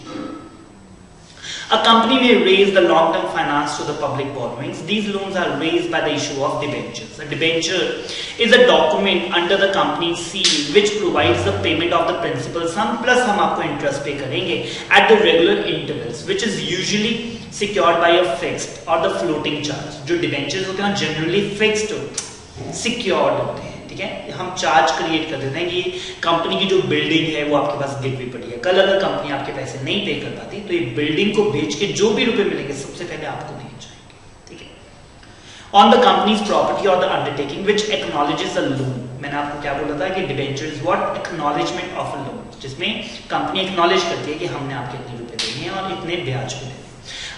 A company may raise the long-term finance to the public borrowings. These loans are raised by the issue of debentures. A debenture is a document under the company's seal which provides the payment of the principal sum plus हम आपको interest पे करेंगे at the regular intervals, which is usually secured by a fixed or the floating charge. जो debentures होते हैं generally fixed secured होते हैं, ठीक है। हम चार्ज क्रिएट कर देते हैं कि कंपनी की जो बिल्डिंग है वो आपके पास गिरवी पड़ी है, कल अगर कंपनी आपके पैसे नहीं पे कर पाती तो ये बिल्डिंग को बेच के जो भी रुपए मिलेंगे सबसे पहले आपको नहीं जाएंगे, ठीक है। ऑन द कंपनीज प्रॉपर्टी और the undertaking which acknowledges a loan. मैंने आपको क्या बोला था कि debenture is what? Acknowledgement of a loan. जिसमें कंपनी एक्नॉलेज करती है कि हमने आपके इतने रुपए दिए हैं और इतने ब्याज पे देने।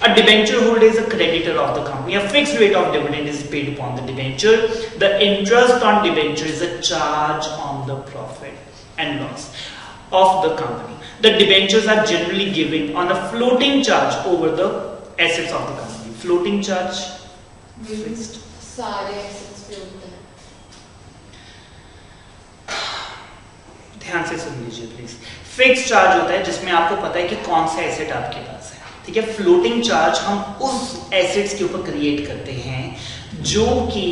A debenture holder is a creditor of the company. A fixed rate of dividend is paid upon the debenture. The interest on debenture is a charge on the profit and loss of the company. The debentures are generally given on a floating charge over the assets of the company. Floating charge fixed. सारे assets पे होता है। ध्यान से सुन लीजिए please. Fix charge होता है जिसमें आपको पता है कि कौन सा एसेट आपके पास है, ठीक है। फ्लोटिंग चार्ज हम उस एसेट्स के ऊपर क्रिएट करते हैं जो कि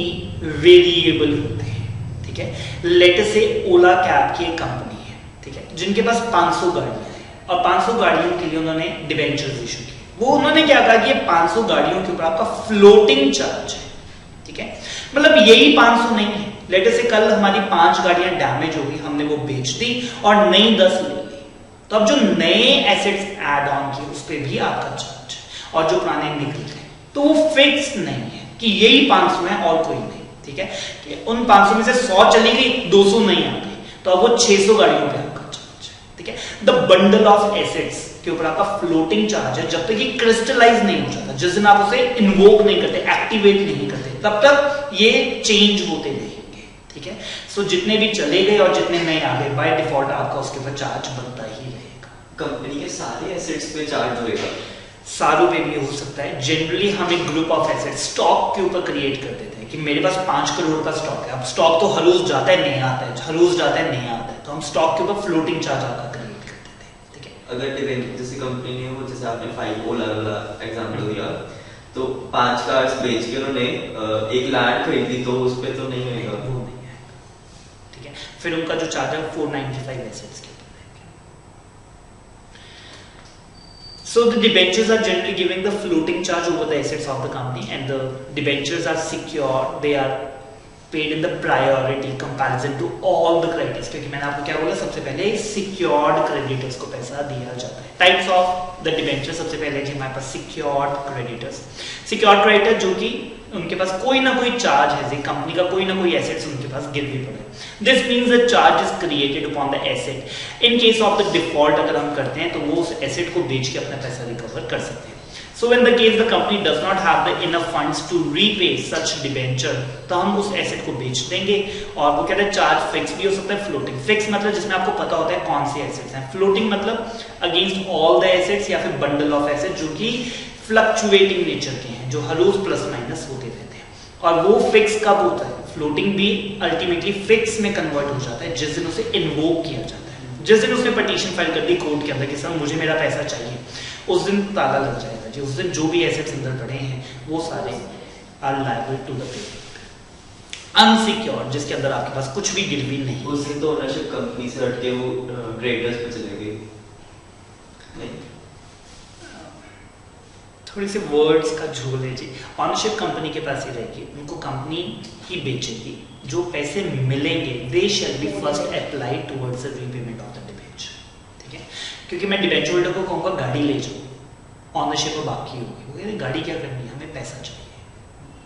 वेरिएबल होते हैं, ठीक है। लेट से ओला कैब की एक कंपनी है, ठीक है, जिनके पास 500 गाड़ियां हैं और 500 गाड़ियों के लिए उन्होंने डिबेंचर्स इशू किए। वो उन्होंने क्या कहा कि ये 500 गाड़ियों के ऊपर आपका फ्लोटिंग चार्ज है, ठीक है। मतलब यही 500 नहीं है। लेट से कल हमारी 5 गाड़ियां डैमेज हो गई, हमने वो बेच दी और नई 10 ले ली, तो अब जो नए एसेट्स ऐड ऑन किए उस पर भी आपका चार्ज है और जो पुराने निकल गए तो वो फिक्स नहीं है कि यही 500 है और कोई नहीं, ठीक है। कि उन 500 में से 100 चली गई, 200 नहीं आ गई, तो अब वो 600 गाड़ियों पे आपका चार्ज है, ठीक है। द बंडल ऑफ एसेट्स के ऊपर आपका फ्लोटिंग चार्ज है जब तक ये क्रिस्टलाइज नहीं हो जाता, जिस दिन आप उसे इन्वोक नहीं करते, एक्टिवेट नहीं करते, तब तक ये चेंज होते रहेंगे, ठीक है। सो जितने भी चले गए और जितने नए आ गए बाय डिफॉल्ट आपका उसके ऊपर चार्ज बनता ही रहेगा। कंपनी के सारे एसेट्स पे चार्ज होएगा? सारों पे भी हो सकता है। जनरली हम एक ग्रुप ऑफ एसेट्स स्टॉक के ऊपर क्रिएट कर देते हैं कि मेरे पास 5 करोड़ का स्टॉक है। अब स्टॉक तो हर रोज जाता है नया आता है, हर रोज जाता है नया आता है, तो हम स्टॉक के ऊपर फ्लोटिंग चार्ज आपका क्रिएट कर देते हैं, ठीक है। अगर जैसे कंपनी ने वो जैसे आपने 5 ओला वाला एग्जांपल दिया, तो 5 कार्स बेच के उन्होंने 1 लैंड खरीदी, तो उस पे तो नहीं होगा, वो नहीं है, ठीक है। फिर उनका जो चार्ज है 495 एसेट्स के ऊपर। So the debentures are generally giving the floating charge over the assets of the company, and the debentures are secure. They are paid in the priority comparison to all the creditors. क्योंकि मैंने आपको क्या बोला, सबसे पहले secured creditors को पैसा दिया जाता है। Types of the debentures, सबसे पहले जी हमारे पास secured creditors। Secured creditor जो कि उनके पास कोई ना कोई चार्ज है, कंपनी का कोई ना कोई एसेट्स उनके पास गिरवी पड़े। This means the charge is created upon the asset. In case of the default अगर हम करते हैं तो वो उस एसेट को बेच के अपना पैसा रिकवर कर सकते हैं। So when the case the company does not have the enough funds to repay such debenture, तो हम उस एसेट को बेच देंगे। और वो कहते हैं चार्ज फिक्स भी हो सकता है, फ्लोटिंग। फिक्स मतलब जिसमें आपको पता होता है कौन से एसेट्स हैं, फ्लोटिंग मतलब अगेंस्ट ऑल द एसेट्स या फिर बंडल ऑफ एसेट जो कि फ्लक्चुएटिंग नेचर के हैं, जो हर रोज प्लस माइनस होते रहते हैं। और वो फिक्स कब होता है? फ्लोटिंग भी अल्टीमेटली फिक्स में कन्वर्ट हो जाता है जिस दिन उसे इन्वोक किया जाता है। जिस दिन उसने पिटीशन फाइल कर दी कोर्ट के अंदर कि सर मुझे मेरा पैसा चाहिए, उस दिन ताला लग जाएगा जी। उस दिन जो भी एसेट्स अंदर पड़े हैं वो सारे are liable to the payment. Unsecured जिसके अंदर आपके पास कुछ भी गिरवी नहीं, उस दिन तो ओनरशिप कंपनी से हट के वो क्रेडिटर्स पे चले गए। नहीं, थोड़ी सी वर्ड्स का झोल है जी। ऑनरशिप कंपनी के पास ही रहेगी, उनको कंपनी ही बेचेगी। जो पैसे मिलेंगे they shall be first apply towards the repayment of the debenture, ठीक है। क्योंकि मैं डिबेंचर होल्डर को कहूँगा गाड़ी ले जाओ, ऑनरशिप में बाकी होगी, वो कहते गाड़ी क्या करनी है, हमें पैसा चाहिए,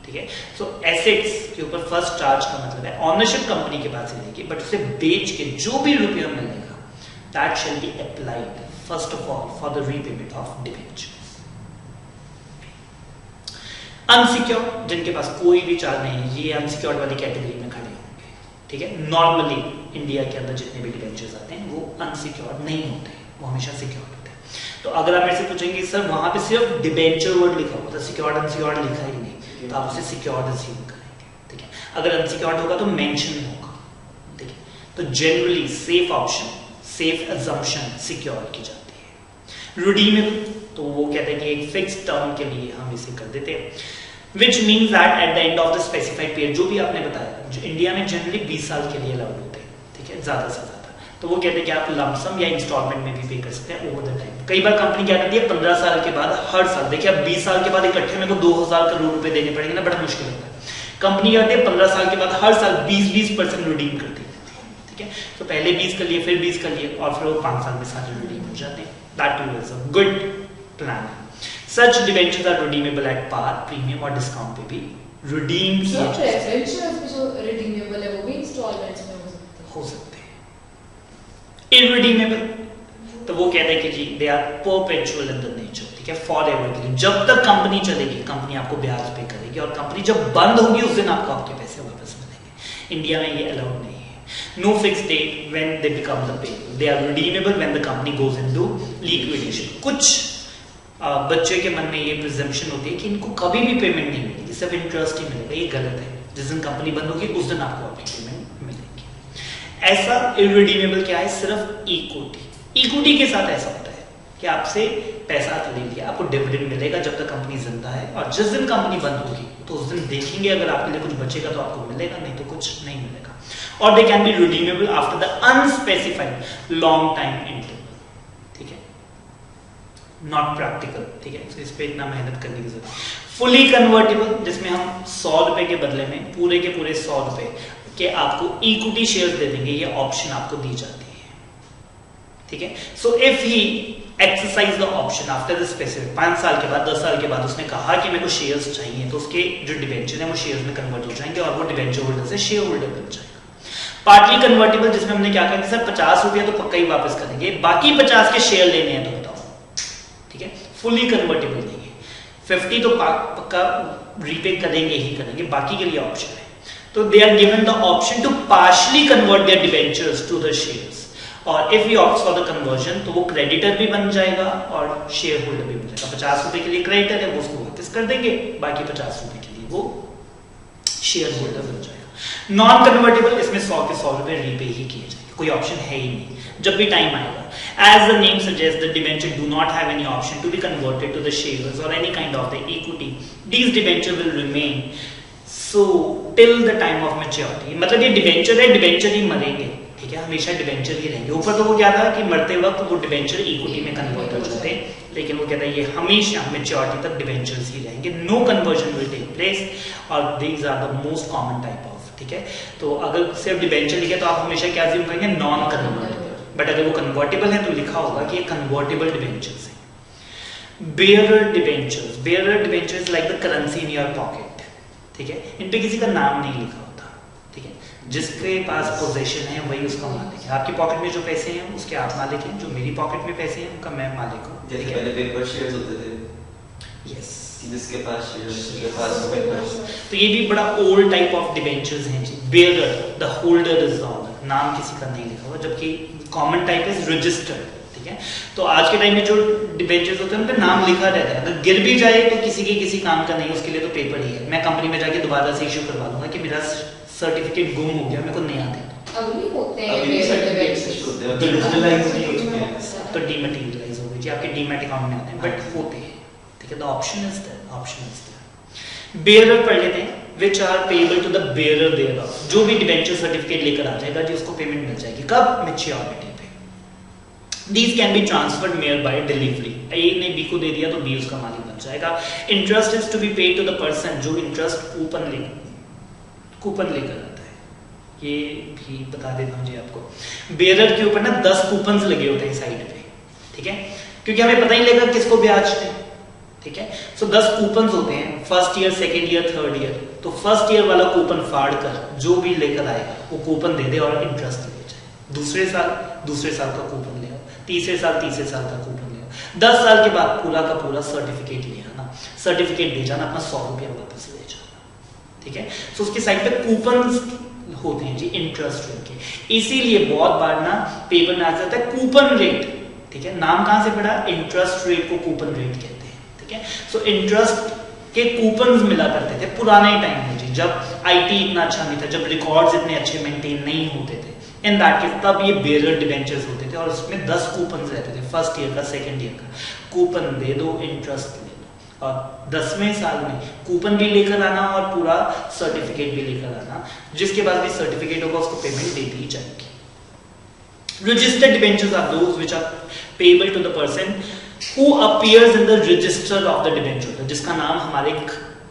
ठीक है। सो एसेट्स के ऊपर फर्स्ट चार्ज का मतलब है ऑनरशिप कंपनी के पास ही रहेगी, बट उसे बेच के जो भी रुपया मिलेगा that shall be applied first of all for the repayment of debenture. Unsecure जिनके पास कोई भी चार्ज नहीं है, ये अनसिक्योर्ड वाली कैटेगरी में खड़े होंगे, ठीक है। नॉर्मली इंडिया के अंदर जितने भी डिबेंचर्स आते हैं वो अनसिक्योर्ड नहीं होते, वो हमेशा सिक्योर्ड होते हैं। तो अगर आप मेरे से पूछेंगे सर वहां पे सिर्फ डिबेंचर वर्ड लिखा होगा, तो सिक्योर्ड अनसिक्योर्ड लिखा ही नहीं, तो आप उसे सिक्योर्ड अज्यूम करेंगे, ठीक है। अगर अनसिक्योर्ड होगा तो मेंशन होगा, ठीक है। तो generally safe option, safe assumption secure की जाती है। रिडीमेबल तो वो कहते हैं कि एक फिक्स टर्म के लिए हम इसे कर देते हैं, which means that at the end of the specified period, जो भी आपने बताया, जो इंडिया में जनरली 20 साल के लिए अलाउड होते हैं, ठीक है, ज्यादा से ज्यादा। तो वो कहते हैं कि आप लमसम या इंस्टॉलमेंट में भी पे कर सकते हैं ओवर द टाइम। कई बार कंपनी क्या करती है 15 साल के बाद हर साल, देखिए अब 20 साल के बाद इकट्ठे मेरे को 2000 करोड़ रुपए देने पड़ेंगे ना, बड़ा मुश्किल होता है। कंपनी कहती है 15 साल के बाद हर साल 20% रिडीम करती है, ठीक है। तो पहले 20 कर लिए, फिर 20 कर लिए, और फिर वो 5 साल में सारे रिडीम हो जाते हैं। That is a good plan. Such debentures are redeemable at par, premium और discount पे भी redeem किए जा सकते हैं। प्रेफरेंशियल जो रिडीमेबल है वो भी इंस्टॉलमेंट्स में हो सकते हैं। irredeemable तो वो कहते हैं कि जी they are perpetual in the nature, ठीक है, फॉर एवर के लिए। जब तक कंपनी चलेगी कंपनी आपको ब्याज पे करेगी, और कंपनी जब बंद होगी उस दिन आपको आपके पैसे वापस मिलेंगे। इंडिया में ये अलाउड नहीं है। No fix date when they become the payable, they are redeemable when the company goes into liquidation. कुछ बच्चे के मन में ये प्रिजम्पशन होती है कि इनको कभी भी पेमेंट नहीं मिलेगी, सिर्फ इंटरेस्ट ही मिलेगा। ये गलत है। जिस दिन कंपनी बंद होगी उस दिन आपको आपकी पेमेंट मिलेगी। ऐसा इररिडीमेबल क्या है? सिर्फ इक्विटी। इक्विटी के साथ ऐसा होता है कि आपसे पैसा ले लिया, आपको डिविडेंड मिलेगा जब तक कंपनी जिंदा है, और जिस दिन कंपनी बंद होगी तो उस दिन देखेंगे अगर आपके लिए कुछ बचेगा तो आपको मिलेगा, नहीं तो कुछ नहीं मिलेगा। और they can be redeemable after the unspecified long time interval, ठीक है, नॉट प्रैक्टिकल, ठीक है, तो इस पे इतना मेहनत करने की जरूरत है। फुली कन्वर्टेबल, जिसमें हम 100 रुपए के बदले में पूरे के पूरे 100 रुपए के आपको इक्विटी शेयर्स दे देंगे, ये ऑप्शन आपको दी जाती है, ठीक है। So if he exercise the option after the specific, 5 साल के बाद 10 साल के बाद उसने कहा कि मेरे को शेयर्स चाहिए, तो उसके जो डिबेंचर है वो शेयर्स में कन्वर्ट हो जाएंगे और वो डिबेंचर होल्डर से शेयर होल्डर बन जाएगा। पार्टली कन्वर्टेबल, जिसमें हमने क्या कहा कि सर 50 रुपया तो पक्का ही वापस करेंगे, बाकी 50 के शेयर लेने हैं तो बताओ, ठीक है। फुली कन्वर्टेबल नहीं है, 50 तो पक्का रीपे करेंगे ही करेंगे, बाकी के लिए ऑप्शन है। तो they are given the option to partially convert their debentures to the shares, और if we opt for the conversion तो वो क्रेडिटर भी बन जाएगा और शेयर होल्डर भी बन जाएगा। 50 रुपए के लिए क्रेडिटर है, वो उसको वापस कर देंगे, बाकी 50 रुपए के लिए वो शेयर होल्डर बन जाएगा। नॉन कन्वर्टेबल, इसमें 100 के 100 रुपए रीपे ही किए जाएंगे, कोई ऑप्शन है ही नहीं। जब भी टाइम आएगा, as the name suggests, the debenture do not have any option to be converted to the shares or any kind of the equity. These debenture will remain so till the time of maturity. मतलब ये debenture है, debenture ही मरेंगे, ठीक है, हमेशा debenture ही रहेंगे। ऊपर तो वो क्या था कि मरते वक्त वो डिबेंचर इक्विटी में कन्वर्ट हो जाते हैं, लेकिन वो कहता है ये हमेशा मेच्योरिटी तक डिबेंचर्स ही रहेंगे। No conversion will take place, और these are the most common type of, ठीक है। तो अगर सिर्फ डिबेंचर लिखे तो आप हमेशा क्या ज्यूम करेंगे? Non convertible. बट अगर वो कन्वर्टेबल है तो लिखा होगा कि ये कन्वर्टेबल डिबेंचर्स है। Bearer debentures, bearer debentures like the currency in your pocket, ठीक है, इन पे किसी का नाम नहीं लिखा होता, ठीक है, जिसके पास पोजीशन है वही उसका मालिक है। आपकी पॉकेट में जो पैसे हैं उसके आप मालिक हैं, जो मेरी पॉकेट में पैसे हैं उनका मैं मालिक हूँ। जैसे पहले पेपर शेयर्स होते थे, यस, जिसके पास शेयर्स उसके पास पेपर। तो ये भी बड़ा ओल्ड टाइप ऑफ डिबेंचर्स हैं जी। Bearer, the holder is the owner, नाम किसी का नहीं लिखा हुआ, जबकि कॉमन टाइप इज रजिस्टर्ड, ठीक है। तो आज के टाइम में जो डिबेंचर्स होते हैं उन पे नाम लिखा रहता है, अगर गिर भी जाए तो किसी के किसी काम का नहीं, उसके लिए तो पेपर ही है। मैं कंपनी में जाके दोबारा से इशू करवा लूंगा कि मेरा सर्टिफिकेट गुम हो गया, मेरे को नया दे दो। अभी होते हैं अभी सर्टिफिकेट्स इशू होते हैं, तो डिजिटलाइज नहीं हो चुके हैं, तो डीमैटेरियलाइज हो गई जी, आपके डीमैट अकाउंट में आते हैं, बट होते हैं, ठीक है। The option is there, option is there. Bearer पढ़ लेते हैं, which are payable to the bearer thereof, जो भी डिबेंचर सर्टिफिकेट लेकर आ जाएगा जी उसको पेमेंट मिल जाएगी, कब? मैच्योरिटी पे। These can be transferred mere by delivery, ए ने बी को दे दिया तो बी उसका मालिक बन जाएगा। Interest is to be paid to the person, जो इंटरेस्ट कूपन लेकर आता है, ये भी बता देता हूँ जी आपको। बेयरर के ऊपर ना 10 कूपन्स लगे होते हैं साइड पे, ठीक है, क्योंकि हमें पता ही लगेगा किसको ब्याज है, ठीक है। सो 10 कूपन्स होते हैं, first year, second year, third year. तो फर्स्ट ईयर वाला कूपन फाड़ कर जो भी लेकर आएगा वो कूपन दे दे और इंटरेस्ट ले जाए। दूसरे साल का कूपन ले आओ, तीसरे साल का कूपन ले आओ, 10 साल के बाद पूरा का पूरा सर्टिफिकेट ले आना, सर्टिफिकेट दे जाना, अपना 100 रुपया वापस ले जाना, ठीक है। सो उसकी साइड पे कूपन्स होते हैं जी इंटरेस्ट रेट के। इसीलिए बहुत बार ना पेपर में आ जाता है कूपन रेट, ठीक है, नाम कहां से पड़ा? इंटरेस्ट रेट को कूपन रेट कहते हैं, ठीक है। सो इंटरेस्ट के कूपन्स मिला करते थे पुराने टाइम में जी, जब आईटी इतना अच्छा नहीं था, जब रिकॉर्ड्स इतने अच्छे मेंटेन नहीं होते थे, इन दैट केस तब ये बेयरर डिबेंचर्स होते थे और उसमें 10 कूपन्स रहते थे, फर्स्ट ईयर का, सेकंड ईयर का। कूपन दे दो, इंटरेस्ट ले लो, और 10वें साल में कूपन भी लेकर आना और पूरा सर्टिफिकेट भी लेकर आना, जिसके बाद भी सर्टिफिकेट होगा उसको पेमेंट दे दी जाएगी। Registered debentures are those which are payable to the person who appears in the register of the debenture, जिसका नाम हमारे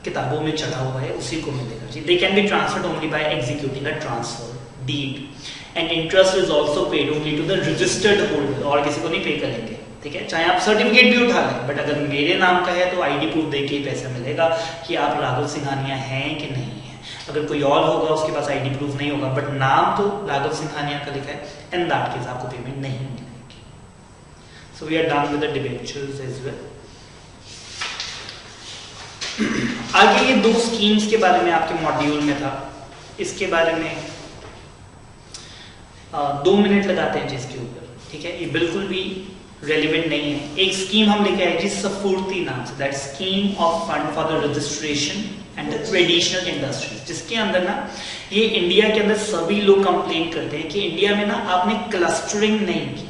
किताबों में चढ़ा हुआ है उसी को मिलेगा जी। They can be transferred only by executing a transfer deed, and interest is also paid only to the registered holder, और किसी को नहीं पे करेंगे, ठीक है। चाहे आप सर्टिफिकेट भी उठा लें, बट अगर मेरे नाम का है तो आईडी प्रूफ देके ही पैसा मिलेगा कि आप राघव सिंघानिया हैं कि नहीं है। अगर कोई और होगा उसके पास आईडी प्रूफ नहीं होगा, बट नाम तो राघव सिंघानिया का लिखा है, एंड दैट केस आपको पेमेंट नहीं मिलेगी। So we are done with the debentures as well. आगे ये 2 स्कीम्स के बारे में आपके मॉड्यूल में था, इसके बारे में 2 मिनट लगाते हैं जिसके ऊपर, ठीक है। ये बिल्कुल भी रेलिवेंट नहीं है। एक स्कीम हम लेके आए जी सफूर्ती नाम से, that scheme of fund for the registration and the traditional industries, जिसके अंदर ना ये इंडिया के अंदर सभी लोग कंप्लेन करते हैं कि इंडिया में ना आपने क्लस्टरिंग नहीं की।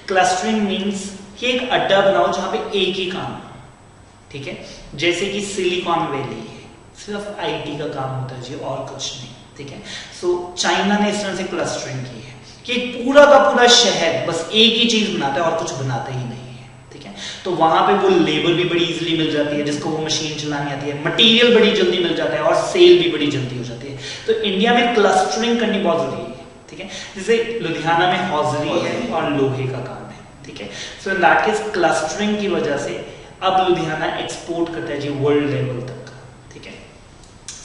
क्लस्टरिंग मीन्स कि एक अड्डा बनाओ जहां पे एक ही काम, ठीक है, जैसे कि सिलिकॉन वैली है, सिर्फ आईटी का काम होता है जी और कुछ नहीं, ठीक है। सो चाइना ने इस तरह से क्लस्टरिंग की है कि पूरा का पूरा शहर बस एक ही चीज बनाता है और कुछ बनाता ही नहीं है, ठीक है। तो वहां पे वो लेबर भी बड़ी इजीली मिल जाती है जिसको वो मशीन चलानी आती है, मटेरियल बड़ी जल्दी मिल जाता है और सेल भी बड़ी जल्दी हो जाती है। तो इंडिया में क्लस्टरिंग करनी बहुत जरूरी है, ठीक है। जैसे लुधियाना में हौजरी है और लोहे का काम है, ठीक है। So in that case clustering की वजह से अब लुधियाना एक्सपोर्ट करता है जी वर्ल्ड लेवल तक, ठीक है।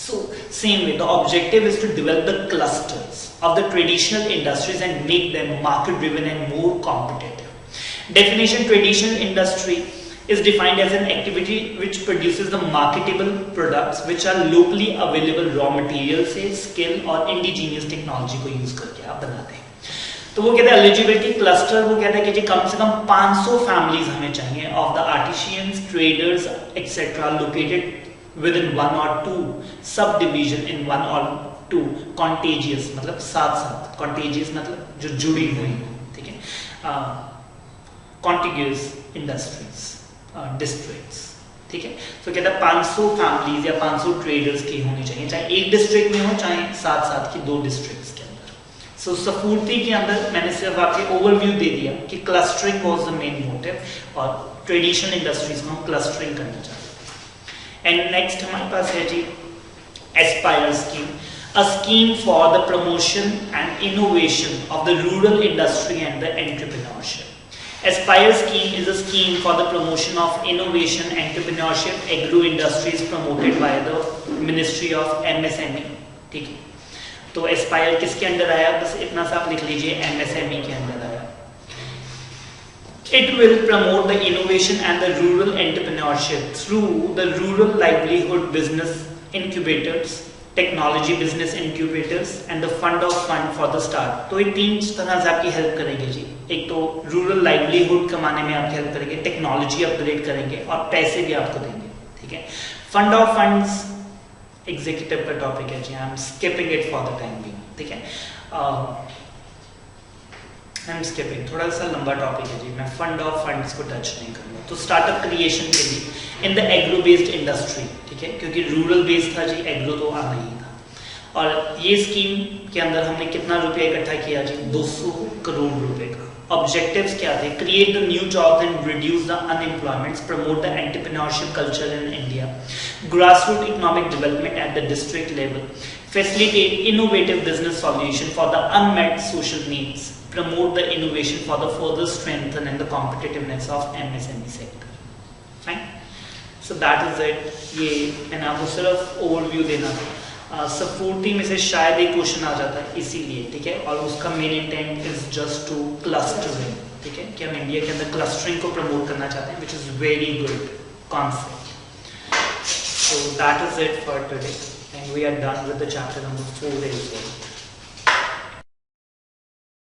So same way, the objective is to develop the clusters of the traditional industries and make them market driven and more competitive. Definition: traditional industry is defined as an activity which produces the marketable products which are locally available raw materials से skill और indigenous technology को use करके आप बनाते हैं। तो वो कहते हैं एलिजिबिलिटी क्लस्टर, वो कहता है कि जी कम से कम 500 फैमिलीज हमें चाहिए of the artisans, traders etcetera located within 1 or 2 subdivision in 1 or 2 contagious, मतलब साथ साथ, contagious मतलब जो जुड़ी हुई हो, ठीक है, contiguous industries, districts, ठीक है। तो कहता है 500 फैमिलीज या 500 ट्रेडर्स की होनी चाहिए, चाहे एक डिस्ट्रिक्ट में हो चाहे साथ साथ की 2 डिस्ट्रिक्ट्स के अंदर। सो सफूर्ती के अंदर मैंने सिर्फ आपके ओवरव्यू दे दिया कि clustering was the main motive और ट्रेडिशनल इंडस्ट्रीज में हम क्लस्टरिंग करना चाहते हैं। एंड नेक्स्ट हमारे पास है जी aspire scheme, a scheme for the promotion and innovation of the rural industry and the entrepreneurship. Aspire scheme is a scheme for the promotion of innovation, entrepreneurship, agro industries promoted by the ministry of MSME, ठीक है। तो Aspire किसके under आया, बस इतना सा आप लिख लीजिए, एमएसएमई के अंदर आया। It will promote the innovation and the rural entrepreneurship through the rural livelihood business incubators, technology business incubators and the fund of fund for the start। तो ये 3 तरह से आपकी हेल्प करेंगे जी। एक तो रूरल लाइवलीहुड कमाने में आपकी हेल्प करेंगे, टेक्नोलॉजी अपग्रेड करेंगे और पैसे भी आपको देंगे, ठीक है। फंड ऑफ फंड्स एग्जीक्यूटिव का टॉपिक है जी, I am skipping it for the time being, ठीक है। आई एम स्किपिंग, थोड़ा सा लंबा टॉपिक है जी, मैं फंड ऑफ फंड्स को टच नहीं करूँगा। तो स्टार्टअप क्रिएशन के लिए in the agro based industry, ठीक है, क्योंकि रूरल बेस्ड था जी, एग्रो तो आना ही था। और ये स्कीम के अंदर हमने कितना रुपया इकट्ठा किया जी, 200 करोड़ रुपए का। ऑब्जेक्टिव्स क्या थे, create the new jobs and reduce the unemployment, promote the entrepreneurship culture in India, grassroot economic development at the district level, facilitate innovative business solution for the unmet social needs, promote the innovation for the further strengthen and the competitiveness of MSME sector. Fine. So that is it. ये मैंने आपको सिर्फ overview देना था। सफूर्ती में से शायद एक क्वेश्चन आ जाता है इसीलिए, ठीक है, और उसका main intent is just to clustering, ठीक है, कि हम इंडिया के अंदर क्लस्टरिंग को प्रमोट करना चाहते हैं, which is very good concept. So that is it for today and we are done with the chapter number 4 as well.